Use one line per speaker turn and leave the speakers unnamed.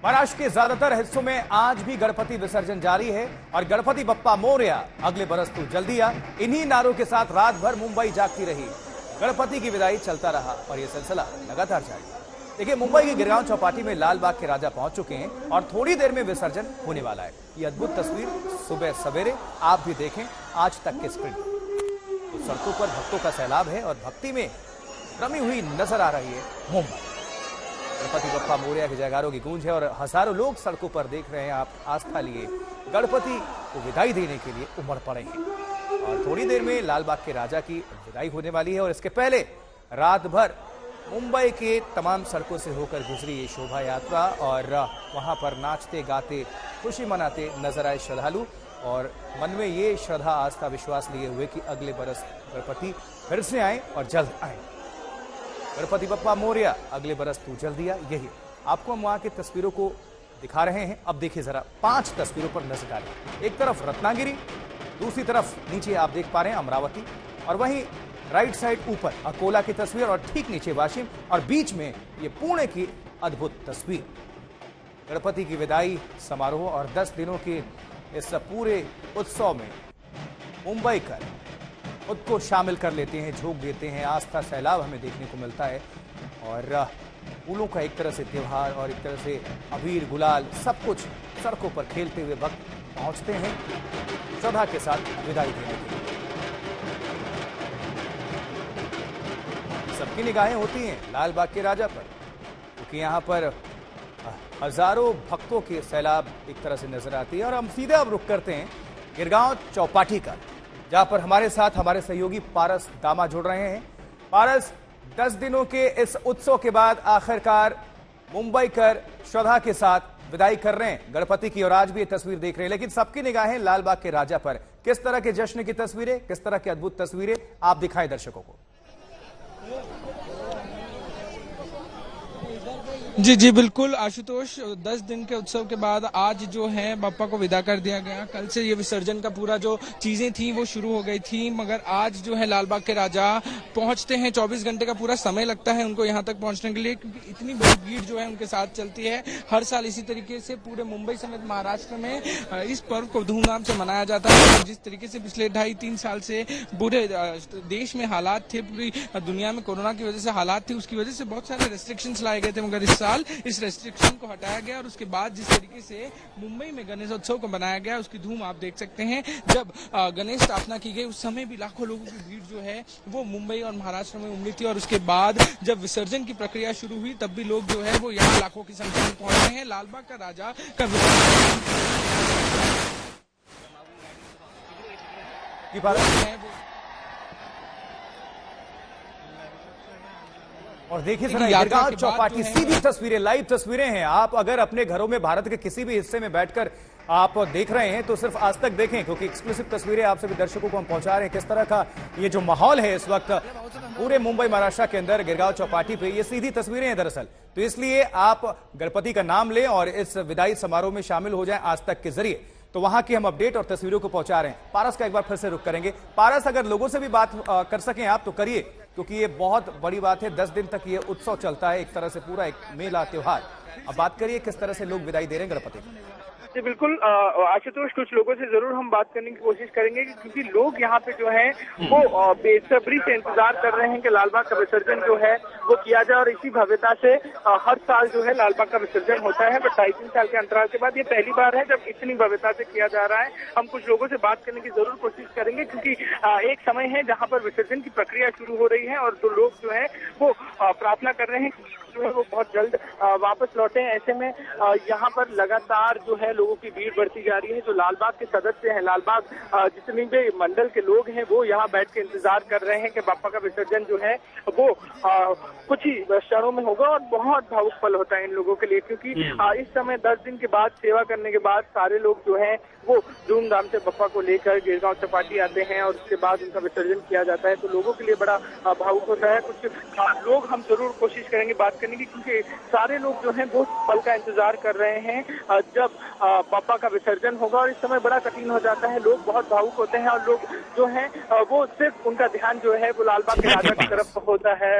महाराष्ट्र के ज्यादातर हिस्सों में आज भी गणपति विसर्जन जारी है और गणपति बप्पा मोरया अगले बरस तू जल्दी आ, इन्हीं नारों के साथ रात भर मुंबई जागती रही। गणपति की विदाई चलता रहा और यह सिलसिला लगातार जारी। देखिए, मुंबई के गिरगांव चौपाटी में लाल बाग के राजा पहुंच चुके हैं और थोड़ी देर में विसर्जन होने वाला है। ये अद्भुत तस्वीर सुबह सवेरे आप भी देखें आज तक के स्क्रीन तो सड़कों पर भक्तों का सैलाब है और भक्ति में रमी हुई नजर आ रही है मुंबई। गणपति बप्पा मोरया के जयकारों की गूंज है और हजारों लोग सड़कों पर देख रहे हैं आप आस्था लिए गणपति को विदाई देने के लिए उमड़ पड़े हैं। और थोड़ी देर में लाल बाग के राजा की विदाई होने वाली है और इसके पहले रात भर मुंबई के तमाम सड़कों से होकर गुजरी ये शोभा यात्रा और वहां पर नाचते गाते खुशी मनाते नजर आए श्रद्धालु और मन में ये श्रद्धा आस्था विश्वास लिए हुए कि अगले बरस गणपति फिर से आए और जल्द आए। गणपति बप्पा मोरया अगले बरस तू जल्दी आ, यही आपको हम वहां की तस्वीरों को दिखा रहे हैं। अब देखिए जरा 5 तस्वीरों पर नजर डालें। एक तरफ रत्नागिरी, दूसरी तरफ नीचे आप देख पा रहे हैं अमरावती और वहीं राइट साइड ऊपर अकोला की तस्वीर और ठीक नीचे वाशिम और बीच में ये पुणे की अद्भुत तस्वीर। गणपति की विदाई समारोह और 10 दिनों के इस पूरे उत्सव में मुंबई कर खुद को शामिल कर लेते हैं, झोंक देते हैं। आस्था सैलाब हमें देखने को मिलता है और फूलों का एक तरह से त्योहार और एक तरह से अबीर गुलाल सब कुछ सड़कों पर खेलते हुए भक्त पहुंचते हैं श्रद्धा के साथ विदाई देने के लिए। सबकी निगाहें होती हैं लाल बाग के राजा पर क्योंकि यहाँ पर हजारों भक्तों के सैलाब एक तरह से नजर आती है। और हम सीधे अब रुक करते हैं गिरगांव चौपाटी का, जहां पर हमारे साथ हमारे सहयोगी पारस दामा जुड़ रहे हैं। पारस, 10 दिनों के इस उत्सव के बाद आखिरकार मुंबई कर श्रद्धा के साथ विदाई कर रहे हैं गणपति की और आज भी ये तस्वीर देख रहे हैं, लेकिन सबकी निगाहें लाल बाग के राजा पर। किस तरह के जश्न की तस्वीरें, किस तरह की अद्भुत तस्वीरें आप दिखाएं दर्शकों को।
जी बिल्कुल आशुतोष, 10 दिन के उत्सव के बाद आज जो है बप्पा को विदा कर दिया गया। कल से ये विसर्जन का पूरा जो चीजें थी वो शुरू हो गई थी, मगर आज जो है लाल बाग के राजा पहुंचते हैं। 24 घंटे का पूरा समय लगता है उनको यहाँ तक पहुंचने के लिए क्योंकि इतनी बड़ी भीड़ जो है उनके साथ चलती है। हर साल इसी तरीके से पूरे मुंबई समेत महाराष्ट्र में इस पर्व को धूमधाम से मनाया जाता है। जिस तरीके से पिछले 2.5-3 साल से पूरे देश में हालात थे, पूरी दुनिया में कोरोना की वजह से हालात थे, उसकी वजह से बहुत सारे रेस्ट्रिक्शंस लाए गए थे, मगर इस साल इस रेस्ट्रिक्शन को हटाया गया और उसके बाद जिस तरीके से मुंबई में गणेशोत्सव को बनाया गया उसकी धूम आप देख सकते हैं। जब गणेश स्थापना की गई उस समय भी लाखों लोगों की भीड़ जो है वो मुंबई और महाराष्ट्र में उमड़ी थी और उसके बाद जब विसर्जन की प्रक्रिया शुरू हुई तब भी लोग जो है वो यहाँ लाखों की संख्या में पहुंचे हैं। लाल बाग का राजा का विसर्जन
और देखिए सर गिरगांव चौपाटी सीधी तस्वीरें, लाइव तस्वीरें हैं। आप अगर अपने घरों में भारत के किसी भी हिस्से में बैठकर आप देख रहे हैं तो सिर्फ आज तक देखें क्योंकि एक्सक्लूसिव तस्वीरें आप सभी दर्शकों को हम पहुंचा रहे हैं। किस तरह का ये जो माहौल है इस वक्त पूरे मुंबई महाराष्ट्र के अंदर गिरगांव चौपाटी पे, ये सीधी तस्वीरें हैं दरअसल। तो इसलिए आप गणपति का नाम लें और इस विदाई समारोह में शामिल हो जाएं आज तक के जरिए। तो वहां की हम अपडेट और तस्वीरों को पहुंचा रहे हैं। पारस का एक बार फिर से रुक करेंगे। पारस, अगर लोगों से भी बात कर सकें आप तो करिए क्योंकि ये बहुत बड़ी बात है। 10 दिन तक ये उत्सव चलता है, एक तरह से पूरा एक मेला त्योहार। अब बात करिए किस तरह से लोग विदाई दे रहे हैं गणपति को।
जी बिल्कुल आशुतोष, कुछ लोगों से जरूर हम बात करने की कोशिश करेंगे क्योंकि लोग यहाँ पे जो है वो बेसब्री से इंतजार कर रहे हैं कि लाल बाग का विसर्जन जो है वो किया जाए और इसी भव्यता से हर साल जो है लाल बाग का विसर्जन होता है। बट 2.5-3 साल के अंतराल के बाद ये पहली बार है जब इतनी भव्यता से किया जा रहा है। हम कुछ लोगों से बात करने की जरूर कोशिश करेंगे क्योंकि एक समय है जहाँ पर विसर्जन की प्रक्रिया शुरू हो रही है और जो लोग जो है वो प्रार्थना कर रहे हैं जो है वो बहुत जल्द वापस लौटे। ऐसे में यहाँ पर लगातार जो है लोगों की भीड़ बढ़ती जा रही है। जो लाल बाग के सदस्य हैं, लाल बाग जितने भी मंडल के लोग हैं वो यहाँ बैठ के इंतजार कर रहे हैं कि बप्पा का विसर्जन जो है वो कुछ ही क्षणों में होगा और बहुत भावुक पल होता है इन लोगों के लिए क्योंकि इस समय 10 दिन के बाद सेवा करने के बाद सारे लोग जो है वो धूमधाम से बप्पा को लेकर गिरगांव चौपाटी आते हैं और उसके बाद उनका विसर्जन किया जाता है। तो लोगों के लिए बड़ा भावुक होता है। कुछ लोग हम जरूर कोशिश करेंगे बात करने की क्योंकि सारे लोग जो हैं वो पल का इंतजार कर रहे हैं जब बप्पा का विसर्जन होगा और इस समय बड़ा कठिन हो जाता है। लोग बहुत भावुक होते हैं और लोग जो हैं वो सिर्फ उनका ध्यान जो है वो लाल बाग के राजा की तरफ होता है।